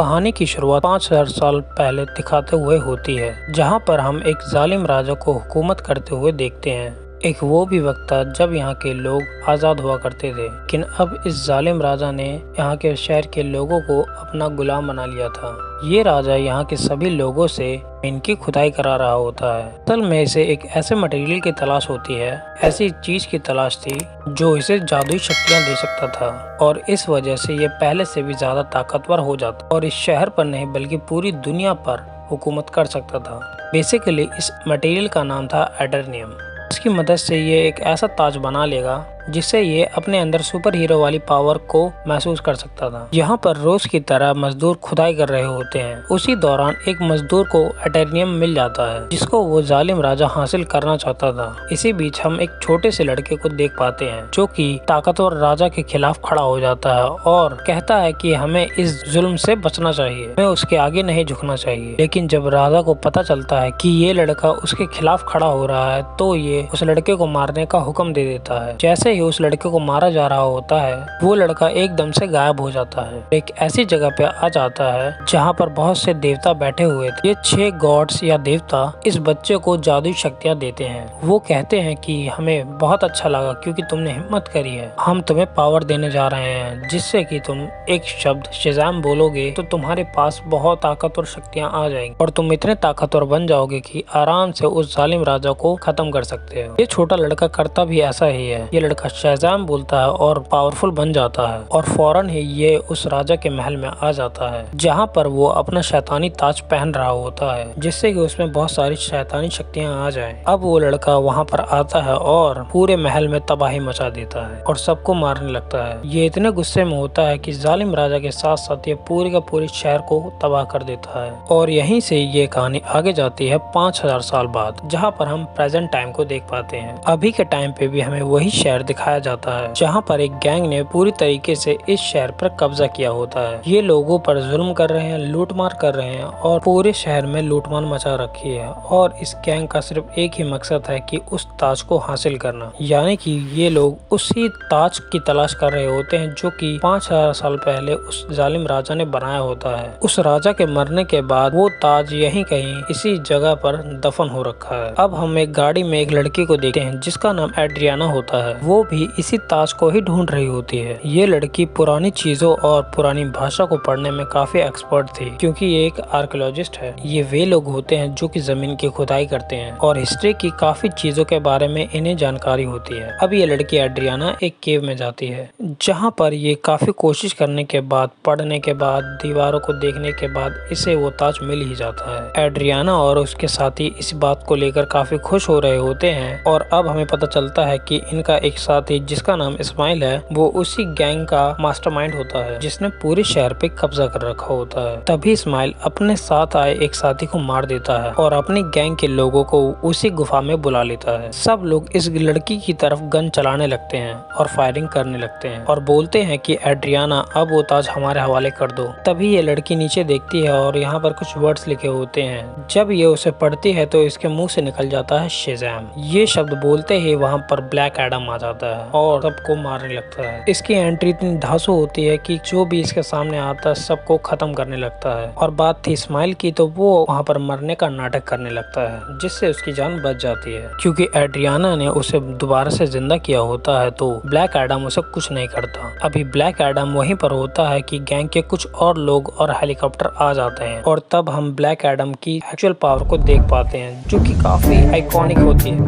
कहानी की शुरुआत 5000 साल पहले दिखाते हुए होती है, जहां पर हम एक जालिम राजा को हुकूमत करते हुए देखते हैं। एक वो भी वक्त था जब यहाँ के लोग आज़ाद हुआ करते थे, लेकिन अब इस जालिम राजा ने यहाँ के शहर के लोगों को अपना गुलाम बना लिया था। ये राजा यहाँ के सभी लोगों से इनकी खुदाई करा रहा होता है। असल में इसे एक ऐसे मटेरियल की तलाश होती है, ऐसी चीज की तलाश थी जो इसे जादुई शक्तियाँ दे सकता था, और इस वजह से ये पहले से भी ज्यादा ताकतवर हो जाता और इस शहर पर नहीं बल्कि पूरी दुनिया पर हुकूमत कर सकता था। बेसिकली इस मटेरियल का नाम था एडर्नियम। इसकी मदद से ये एक ऐसा ताज बना लेगा जिससे ये अपने अंदर सुपर हीरो वाली पावर को महसूस कर सकता था। यहाँ पर रोज की तरह मजदूर खुदाई कर रहे होते हैं। उसी दौरान एक मजदूर को एडर्नियम मिल जाता है जिसको वो जालिम राजा हासिल करना चाहता था। इसी बीच हम एक छोटे से लड़के को देख पाते हैं जो कि ताकतवर राजा के खिलाफ खड़ा हो जाता है और कहता है कि हमें इस जुल्म से बचना चाहिए, हमें उसके आगे नहीं झुकना चाहिए। लेकिन जब राजा को पता चलता है कि ये लड़का उसके खिलाफ खड़ा हो रहा है तो ये उस लड़के को मारने का हुक्म दे देता है। जैसे ही उस लड़के को मारा जा रहा होता है वो लड़का एकदम से गायब हो जाता है। एक ऐसी जगह पे आ जाता है जहाँ पर बहुत से देवता बैठे हुए थे। ये 6 गॉड्स या देवता इस बच्चे को जादुई शक्तियाँ देते हैं। वो कहते हैं कि हमें बहुत अच्छा लगा क्योंकि तुमने हिम्मत करी है। हम तुम्हें पावर देने जा रहे हैं जिससे कि तुम एक शब्द शज़ाम बोलोगे तो तुम्हारे पास बहुत ताकतवर शक्तियाँ आ जाएंगी और तुम इतने ताकतवर बन जाओगे कि आराम से उस जालिम राजा को खत्म कर सकते हो। ये छोटा लड़का करता भी ऐसा ही है। ये लड़का शज़ाम बोलता है और पावरफुल बन जाता है और फौरन ही ये उस राजा के महल में आ जाता है जहाँ पर वो अपना शैतानी ताज पहन रहा होता है जिससे कि उसमें बहुत सारी शैतानी शक्तियाँ आ जाएं। अब वो लड़का वहाँ पर आता है और पूरे महल में तबाही मचा देता है और सबको मारने लगता है। ये इतने गुस्से में होता है कि जालिम राजा के साथ साथ ये पूरे का पूरे शहर को तबाह कर देता है। और यहीं से ये कहानी आगे जाती है 5000 साल बाद, जहाँ पर हम प्रेजेंट टाइम को देख पाते हैं। अभी के टाइम पे भी हमें वही शहर दिखाया जाता है जहाँ पर एक गैंग ने पूरी तरीके से इस शहर पर कब्जा किया होता है। ये लोगों पर जुल्म कर रहे हैं, लूटमार कर रहे हैं और पूरे शहर में लूटमार मचा रखी है। और इस गैंग का सिर्फ एक ही मकसद है कि उस ताज को हासिल करना, यानी कि ये लोग उसी ताज की तलाश कर रहे होते हैं जो कि 5000 साल पहले उस जालिम राजा ने बनाया होता है। उस राजा के मरने के बाद वो ताज यहीं कहीं इसी जगह पर दफन हो रखा है। अब हम एक गाड़ी में एक लड़की को देखते हैं जिसका नाम एड्रियाना होता है। वो भी इसी ताज को ही ढूंढ रही होती है। ये लड़की पुरानी चीजों और पुरानी भाषा को पढ़ने में काफी एक्सपर्ट थी क्योंकि ये एक आर्कियोलॉजिस्ट है। ये वे लोग होते हैं जो कि जमीन की खुदाई करते हैं और हिस्ट्री की काफी चीजों के बारे में इन्हें जानकारी होती है। अब ये लड़की एड्रियाना एक केव में जाती है जहाँ पर ये काफी कोशिश करने के बाद, पढ़ने के बाद, दीवारों को देखने के बाद इसे वो ताज मिल ही जाता है। एड्रियाना और उसके साथी इस बात को लेकर काफी खुश हो रहे होते हैं और अब हमें पता चलता है कि इनका एक साथी जिसका नाम इस्माइल है वो उसी गैंग का मास्टरमाइंड होता है जिसने पूरे शहर पे कब्जा कर रखा होता है। तभी इस्माइल अपने साथ आए एक साथी को मार देता है और अपनी गैंग के लोगों को उसी गुफा में बुला लेता है। सब लोग इस लड़की की तरफ गन चलाने लगते हैं और फायरिंग करने लगते हैं और बोलते हैं कि एड्रियाना अब वो ताज हमारे हवाले कर दो। तभी ये लड़की नीचे देखती है और यहाँ पर कुछ वर्ड्स लिखे होते हैं। जब ये उसे पढ़ती है तो इसके मुंह से निकल जाता है शज़ाम। ये शब्द बोलते ही वहाँ पर ब्लैक एडम आ जाता है और सबको मारने लगता है। इसकी एंट्री इतनी धांसू होती है कि जो भी इसके सामने आता है सबको खत्म करने लगता है। और बात थी इस्माइल की तो वो वहाँ पर मरने का नाटक करने लगता है जिससे उसकी जान बच जाती है। क्योंकि एड्रियाना ने उसे दोबारा से जिंदा किया होता है तो ब्लैक एडम उसे कुछ नहीं करता। अभी ब्लैक एडम वहीं पर होता है कि गैंग के कुछ और लोग और हेलीकॉप्टर आ जाते हैं और तब हम ब्लैक एडम की एक्चुअल पावर को देख पाते हैं जो कि काफी आइकॉनिक होती है।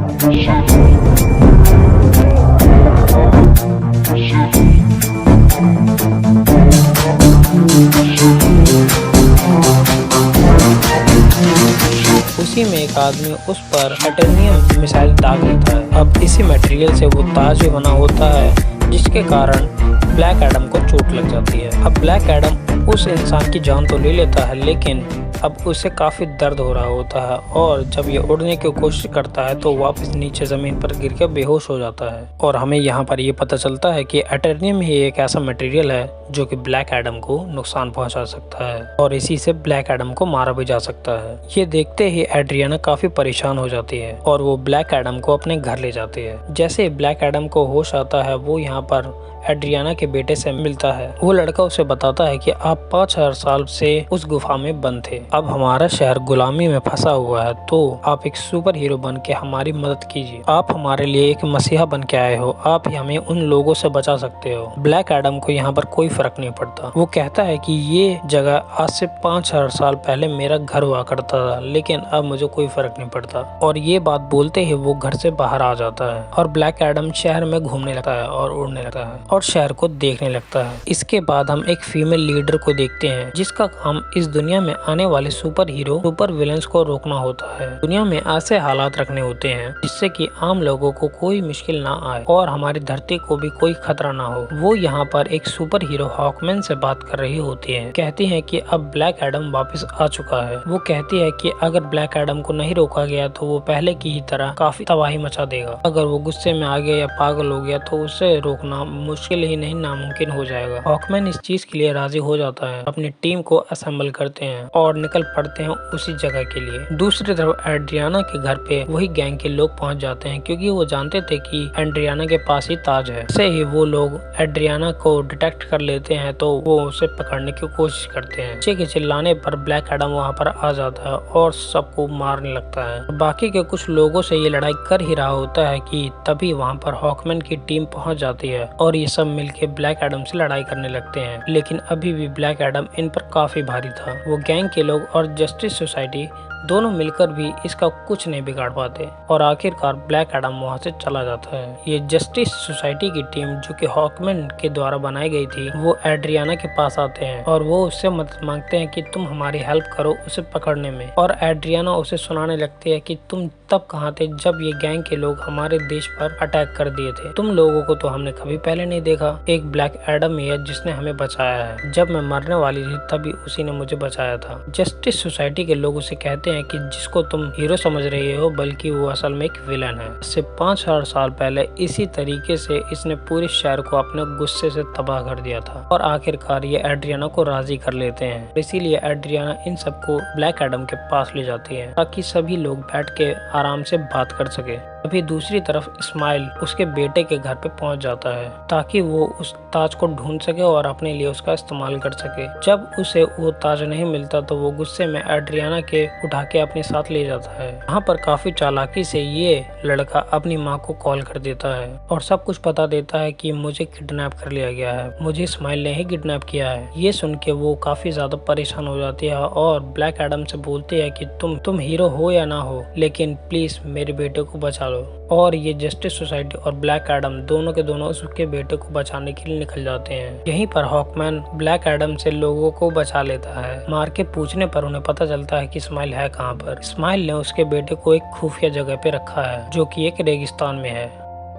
उसी में एक आदमी उस पर एटर्नियम मिसाइल दाग देता है। अब इसी मटेरियल से वो ताज भी बना होता है जिसके कारण ब्लैक एडम को चोट लग जाती है। अब ब्लैक एडम उस इंसान की जान तो ले लेता है लेकिन अब उसे काफी दर्द हो रहा होता है और जब ये उड़ने की कोशिश करता है तो वापस नीचे जमीन पर गिर के बेहोश हो जाता है। और हमें यहाँ पर ये पता चलता है कि एटर्नियम ही एक ऐसा मटेरियल है जो कि ब्लैक एडम को नुकसान पहुंचा सकता है और इसी से ब्लैक एडम को मारा भी जा सकता है। ये देखते ही एड्रियाना काफी परेशान हो जाती है और वो ब्लैक एडम को अपने घर ले जाती है। जैसे ब्लैक एडम को होश आता है वो यहाँ पर एड्रियाना के बेटे से मिलता है। वो लड़का उसे बताता है कि आप 5000 साल से उस गुफा में बंद थे, अब हमारा शहर गुलामी में फंसा हुआ है, तो आप एक सुपर हीरो बन के हमारी मदद कीजिए। आप हमारे लिए एक मसीहा बन के आए हो, आप ही हमें उन लोगों से बचा सकते हो। ब्लैक एडम को यहाँ पर कोई फर्क नहीं पड़ता। वो कहता है कि ये जगह आज से 5000 साल पहले मेरा घर हुआ करता था, लेकिन अब मुझे कोई फर्क नहीं पड़ता। और ये बात बोलते ही वो घर से बाहर आ जाता है और ब्लैक एडम शहर में घूमने लगता है और उड़ने लगता है और शहर को देखने लगता है। इसके बाद हम एक फीमेल लीडर को देखते हैं जिसका काम इस दुनिया में आने वाले सुपर हीरो सुपर विलेंस को रोकना होता है। दुनिया में ऐसे हालात रखने होते हैं जिससे कि आम लोगों को कोई मुश्किल ना आए और हमारी धरती को भी कोई खतरा ना हो। वो यहाँ पर एक सुपर हीरो हॉकमैन से बात कर रही होती है। कहती है कि अब ब्लैक एडम वापस आ चुका है। वो कहती है कि अगर ब्लैक एडम को नहीं रोका गया तो वो पहले की ही तरह काफी तबाही मचा देगा। अगर वो गुस्से में आ गया या पागल हो गया तो उसे रोकना मुश्किल ही नहीं नामुमकिन हो जाएगा। हॉकमैन इस चीज के लिए राजी हो जाता है, अपनी टीम को असेंबल करते हैं और निकल पड़ते हैं उसी जगह के लिए। दूसरी तरफ एड्रियाना के घर पे वही गैंग के लोग पहुंच जाते हैं क्योंकि वो जानते थे कि एड्रियाना के पास ही ताज है। ऐसे ही वो लोग एड्रियाना को डिटेक्ट कर लेते हैं तो वो उसे पकड़ने की कोशिश करते हैं। बच्चे के चिल्लाने पर ब्लैक एडम वहाँ पर आ जाता है और सबको मारने लगता है। बाकी के कुछ लोगों से ये लड़ाई कर ही रहा होता है कि तभी वहाँ पर हॉकमैन की टीम पहुँच जाती है और ये सब मिलके ब्लैक एडम से लड़ाई करने लगते हैं। लेकिन अभी भी ब्लैक एडम इन पर काफी भारी था। वो गैंग के लोग और जस्टिस सोसाइटी दोनों मिलकर भी इसका कुछ नहीं बिगाड़ पाते और आखिरकार ब्लैक एडम वहाँ से चला जाता है। ये जस्टिस सोसाइटी की टीम जो कि हॉकमैन के द्वारा बनाई गई थी वो एड्रियाना के पास आते हैं और वो उससे मदद मांगते हैं कि तुम हमारी हेल्प करो उसे पकड़ने में। और एड्रियाना उसे सुनाने लगती है कि तुम तब कहाँ थे जब ये गैंग के लोग हमारे देश पर अटैक कर दिए थे। तुम लोगों को तो हमने कभी पहले नहीं देखा। एक ब्लैक एडम ही है जिसने हमें बचाया है। जब मैं मरने वाली थी तभी उसी ने मुझे बचाया था। जस्टिस सोसाइटी के लोग उसे कहते हैं कि जिसको तुम हीरो समझ रहे हो बल्कि वो असल में एक विलन है। इससे 5000 साल पहले इसी तरीके से इसने पूरे शहर को अपने गुस्से से तबाह कर दिया था और आखिरकार ये एड्रियाना को राजी कर लेते हैं। इसीलिए एड्रियाना इन सबको ब्लैक एडम के पास ले जाती है ताकि सभी लोग बैठ के आराम से बात कर सके। अभी दूसरी तरफ इस्माइल उसके बेटे के घर पे पहुंच जाता है ताकि वो उस ताज को ढूंढ सके और अपने लिए उसका इस्तेमाल कर सके। जब उसे वो ताज नहीं मिलता तो वो गुस्से में एड्रियाना के उठा के अपने साथ ले जाता है। यहाँ पर काफी चालाकी से ये लड़का अपनी माँ को कॉल कर देता है और सब कुछ बता देता है कि मुझे किडनैप कर लिया गया है, मुझे इस्माइल ने ही किडनैप किया है। ये सुन के वो काफी ज्यादा परेशान हो जाती है और ब्लैक एडम से बोलती है कि तुम हीरो हो या ना हो लेकिन प्लीज मेरे बेटे को बचा लो। और ये जस्टिस सोसाइटी और ब्लैक एडम दोनों के दोनों उसके बेटे को बचाने के लिए निकल जाते हैं। यहीं पर हॉकमैन ब्लैक एडम से लोगों को बचा लेता है। मार के पूछने पर उन्हें पता चलता है कि इस्माइल है कहाँ पर। इस्माइल ने उसके बेटे को एक खुफिया जगह पे रखा है जो कि एक रेगिस्तान में है।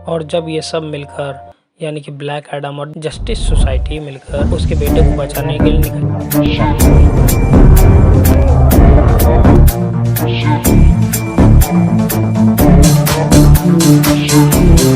और जब ये सब मिलकर यानी कि ब्लैक एडम और जस्टिस सोसाइटी मिलकर उसके बेटे को बचाने के लिए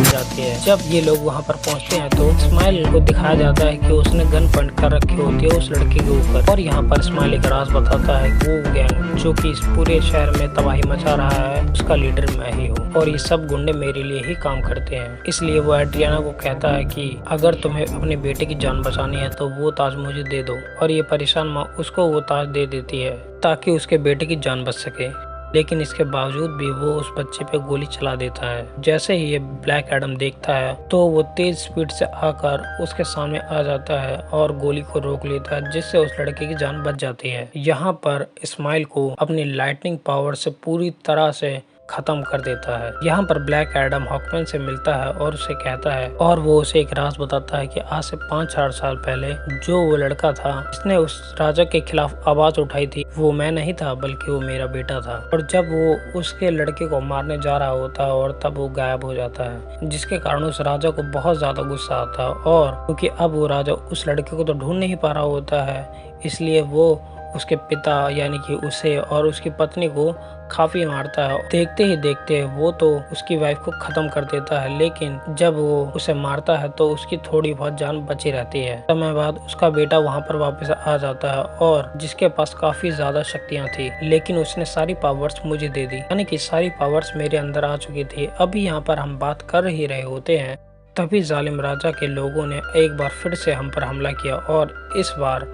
जाती है। जब ये लोग वहाँ पर पहुँचते हैं तो इस्माइल को दिखाया जाता है कि उसने गन पॉइंट कर रखी होती है उस लड़के के ऊपर। और यहाँ पर इस्माइल एक राज बताता है कि वो गैंग जो कि इस पूरे शहर में तबाही मचा रहा है उसका लीडर मैं ही हूँ और ये सब गुंडे मेरे लिए ही काम करते हैं। इसलिए वो एड्रियाना को कहता है कि अगर तुम्हें अपने बेटे की जान बचानी है तो वो ताज मुझे दे दो। और ये परेशान माँ उसको वो ताज दे देती है ताकि उसके बेटे की जान बच सके। लेकिन इसके बावजूद भी वो उस बच्चे पे गोली चला देता है। जैसे ही ये ब्लैक एडम देखता है तो वो तेज स्पीड से आकर उसके सामने आ जाता है और गोली को रोक लेता है जिससे उस लड़के की जान बच जाती है। यहाँ पर इस्माइल को अपनी लाइटनिंग पावर से पूरी तरह से खत्म कर देता है। यहाँ पर ब्लैक एडम हॉकमैन से मिलता है और उसे कहता है और वो उसे एक राज बताता है कि आज से 5000 साल पहले जो वो लड़का था जिसने उस राजा के खिलाफ आवाज उठाई थी वो मैं नहीं था बल्कि वो मेरा बेटा था। और जब वो उसके लड़के को मारने जा रहा होता है और तब वो गायब हो जाता है जिसके कारण उस राजा को बहुत ज्यादा गुस्सा आता है और क्योंकि अब वो राजा उस लड़के को तो ढूंढ नहीं पा रहा होता है इसलिए वो उसके पिता यानी कि उसे और उसकी पत्नी को काफी मारता है। देखते ही देखते वो तो उसकी वाइफ को खत्म कर देता है लेकिन जब वो उसे मारता है तो उसकी थोड़ी बहुत जान बची रहती है। समय बाद उसका बेटा वहाँ पर वापस आ जाता है और जिसके पास काफी ज्यादा शक्तियाँ थी लेकिन उसने सारी पावर्स मुझे दे दी यानी कि सारी पावर्स मेरे अंदर आ चुकी थी। अभी यहाँ पर हम बात कर ही रहे होते हैं तभी जालिम राजा के लोगों ने एक बार फिर से हम पर हमला किया और इस बार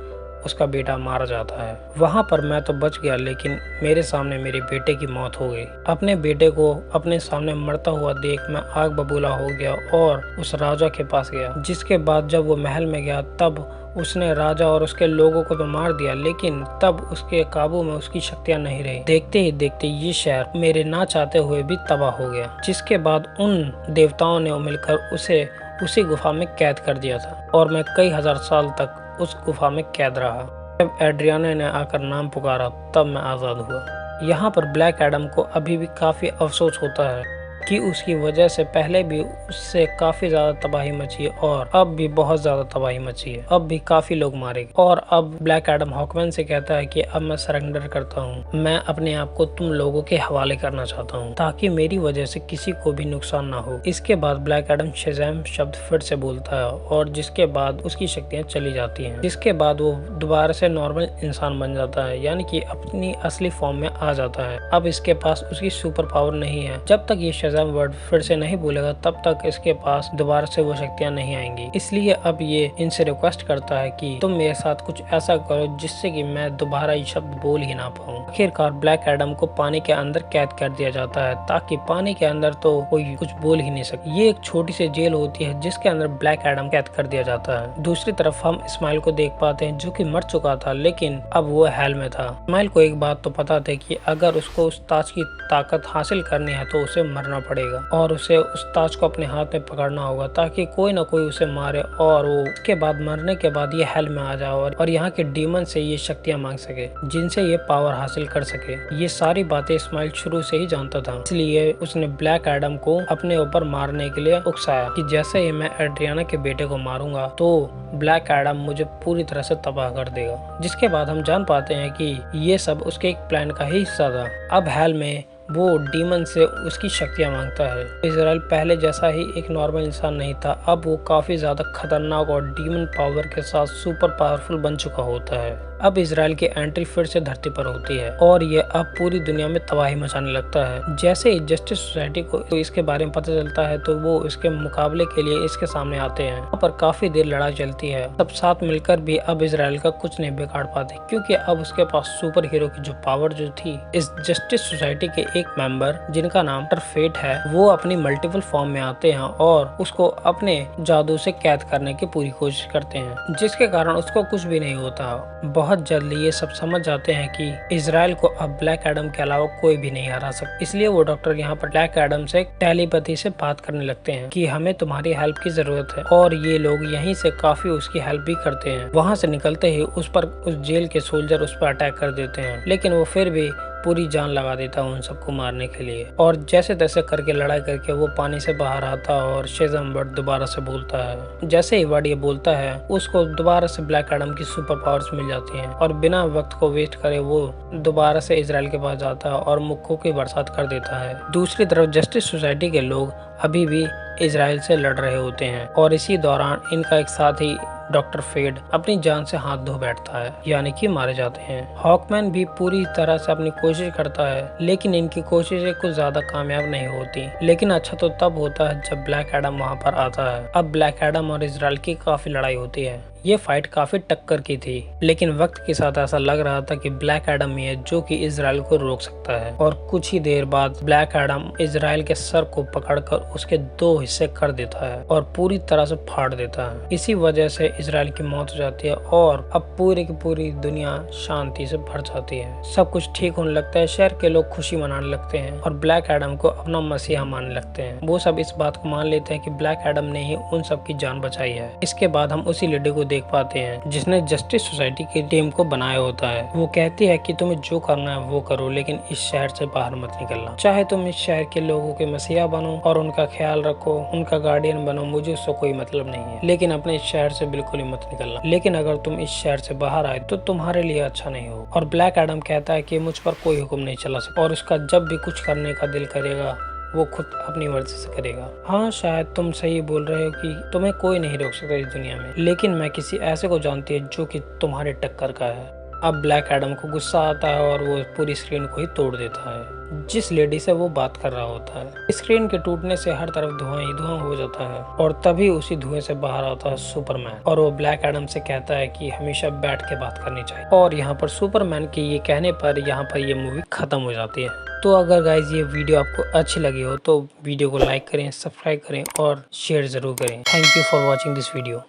उसका बेटा मारा जाता है। वहां पर मैं तो बच गया, लेकिन मेरे सामने मेरे बेटे की मौत हो गई। अपने बेटे को अपने सामने मरता हुआ देख मैं आग बबूला हो गया और उस राजा के पास गया। जिसके बाद जब वो महल में गया तब उसने राजा और उसके लोगों को तो मार दिया, लेकिन तब उसके काबू में उसकी शक्तियां नहीं रही। देखते ही देखते ये शहर मेरे ना चाहते हुए भी तबाह हो गया। जिसके बाद उन देवताओं ने मिलकर उसे उसी गुफा में कैद कर दिया था और मैं कई हजार साल तक उस गुफा में कैद रहा। जब एड्रियाना ने आकर नाम पुकारा तब मैं आजाद हुआ। यहाँ पर ब्लैक एडम को अभी भी काफी अफसोस होता है कि उसकी वजह से पहले भी उससे काफी ज्यादा तबाही मची है और अब भी बहुत ज्यादा तबाही मची है। अब भी काफी लोग मारे गए और अब ब्लैक एडम हॉकमैन से कहता है कि अब मैं सरेंडर करता हूँ। मैं अपने आप को तुम लोगों के हवाले करना चाहता हूँ ताकि मेरी वजह से किसी को भी नुकसान ना हो। इसके बाद ब्लैक एडम शेज़ैम शब्द फिर से बोलता है और जिसके बाद उसकी शक्तियाँ चली जाती हैं। जिसके बाद वो दोबारा से नॉर्मल इंसान बन जाता है, यानी कि अपनी असली फॉर्म में आ जाता है। अब इसके पास उसकी सुपर पावर नहीं है। जब तक ये वर्ड फिर से नहीं बोलेगा तब तक इसके पास दोबारा से वो शक्तियां नहीं आएंगी। इसलिए अब ये इनसे रिक्वेस्ट करता है कि तुम मेरे साथ कुछ ऐसा करो जिससे कि मैं दोबारा ये शब्द बोल ही ना पाऊँ। आखिरकार ब्लैक एडम को पानी के अंदर कैद कर दिया जाता है ताकि पानी के अंदर तो कोई कुछ बोल ही नहीं सके। ये एक छोटी सी जेल होती है जिसके अंदर ब्लैक एडम कैद कर दिया जाता है। दूसरी तरफ हम इस्माइल को देख पाते हैं जो कि मर चुका था, लेकिन अब वो हेल में था। इस्माइल को एक बात तो पता थी कि अगर उसको उस ताज की ताकत हासिल करनी है तो उसे मरना पड़ेगा और उसे उस ताज को अपने हाथ में पकड़ना होगा ताकि कोई ना कोई उसे मारे और वो उसके बाद मरने के बाद ये हेल में आ जाए और यहाँ के डीमन से ये शक्तियां मांग सके जिनसे ये पावर हासिल कर सके। ये सारी बातें इस्माइल शुरू से ही जानता था, इसलिए उसने ब्लैक एडम को अपने ऊपर मारने के लिए उकसाया कि जैसे ही मैं एड्रियाना के बेटे को मारूंगा तो ब्लैक एडम मुझे पूरी तरह से तबाह कर देगा। जिसके बाद हम जान पाते हैं कि ये सब उसके एक प्लान का ही हिस्सा था। अब हेल में वो डीमन से उसकी शक्तियां मांगता है। इजराइल पहले जैसा ही एक नॉर्मल इंसान नहीं था, अब वो काफी ज्यादा खतरनाक और डीमन पावर के साथ सुपर पावरफुल बन चुका होता है। अब इजराइल की एंट्री फिर से धरती पर होती है और ये अब पूरी दुनिया में तबाही मचाने लगता है। जैसे ही जस्टिस सोसाइटी को इसके बारे में पता चलता है तो वो इसके मुकाबले के लिए इसके सामने आते हैं। यहाँ पर काफी देर लड़ाई चलती है। सब साथ मिलकर भी अब इजराइल का कुछ नहीं बिगाड़ पाते क्योंकि अब उसके पास सुपर हीरो की जो पावर जो थी, इस जस्टिस सोसाइटी के एक मेंबर जिनका नाम डॉक्टर फेट है, वो अपनी मल्टीपल फॉर्म में आते हैं और उसको अपने जादू से कैद करने की पूरी कोशिश करते हैं, जिसके कारण उसको कुछ भी नहीं होता। बहुत जल्दी ये सब समझ जाते हैं कि इजराइल को अब ब्लैक एडम के अलावा कोई भी नहीं हरा सकता। इसलिए वो डॉक्टर यहाँ पर ब्लैक एडम से टेलीपैथी से बात करने लगते हैं कि हमें तुम्हारी हेल्प की जरूरत है और ये लोग यहीं से काफी उसकी हेल्प भी करते हैं। वहाँ से निकलते ही उस जेल के सोल्जर उस पर अटैक कर देते हैं, लेकिन वो फिर भी पूरी जान लगा देता है उन सबको मारने के लिए और जैसे तैसे करके लड़ाई करके वो पानी से बाहर आता और शेज़ैम वर्ड दोबारा से बोलता है। जैसे ही वर्ड ये बोलता है उसको दोबारा से ब्लैक एडम की सुपर पावर्स मिल जाती हैं और बिना वक्त को वेस्ट करे वो दोबारा से इजराइल के पास जाता है और मुक्कों की बरसात कर देता है। दूसरी तरफ जस्टिस सोसाइटी के लोग अभी भी इजराइल से लड़ रहे होते हैं और इसी दौरान इनका एक साथी डॉक्टर फेड अपनी जान से हाथ धो बैठता है, यानी कि मारे जाते हैं। हॉकमैन भी पूरी तरह से अपनी कोशिश करता है, लेकिन इनकी कोशिशें कुछ ज्यादा कामयाब नहीं होती। लेकिन अच्छा तो तब होता है जब ब्लैक एडम वहां पर आता है। अब ब्लैक एडम और इजराइल की काफी लड़ाई होती है। ये फाइट काफी टक्कर की थी, लेकिन वक्त के साथ ऐसा लग रहा था कि ब्लैक एडम ही है जो कि इजराइल को रोक सकता है। और कुछ ही देर बाद ब्लैक एडम इजराइल के सर को पकड़कर उसके 2 हिस्से कर देता है और पूरी तरह से फाड़ देता है। इसी वजह से इजराइल की मौत हो जाती है और अब पूरी की पूरी दुनिया शांति से भर जाती है। सब कुछ ठीक होने लगता है, शहर के लोग खुशी मनाने लगते हैं और ब्लैक एडम को अपना मसीहा मानने लगते हैं। वो सब इस बात को मान लेते हैं कि ब्लैक एडम ने ही उन सब की जान बचाई है। इसके बाद हम उसी लेडी को देख पाते हैं जिसने जस्टिस सोसाइटी की टीम को बनाया होता है। वो कहती है कि तुम्हें जो करना है वो करो, लेकिन इस शहर से बाहर मत निकलना। चाहे तुम इस शहर के लोगों के मसीहा बनो और उनका ख्याल रखो, उनका गार्डियन बनो, मुझे उससे कोई मतलब नहीं है, लेकिन अपने इस शहर से बिल्कुल ही मत निकलना। लेकिन अगर तुम इस शहर से बाहर आए तो तुम्हारे लिए अच्छा नहीं हो। और ब्लैक एडम कहता है कि मुझ पर कोई हुक्म नहीं चला सकता और उसका जब भी कुछ करने का दिल करेगा वो खुद अपनी मर्जी से करेगा। हाँ, शायद तुम सही बोल रहे हो कि तुम्हें कोई नहीं रोक सकता इस दुनिया में, लेकिन मैं किसी ऐसे को जानती है जो कि तुम्हारे टक्कर का है। अब ब्लैक एडम को गुस्सा आता है और वो पूरी स्क्रीन को ही तोड़ देता है। जिस लेडी से वो बात कर रहा होता है। स्क्रीन के टूटने से हर तरफ धुआं ही धुआं हो जाता है और तभी उसी धुएं से बाहर आता है सुपरमैन और वो ब्लैक एडम से कहता है कि हमेशा बैठ के बात करनी चाहिए। और यहाँ पर सुपरमैन के ये कहने पर यहाँ पर ये मूवी खत्म हो जाती है। तो अगर गाइज ये वीडियो आपको अच्छी लगी हो तो वीडियो को लाइक करें, सब्सक्राइब करें और शेयर जरूर करें। Thank you for watching this video.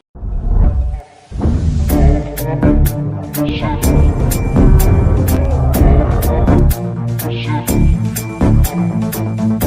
Thank you.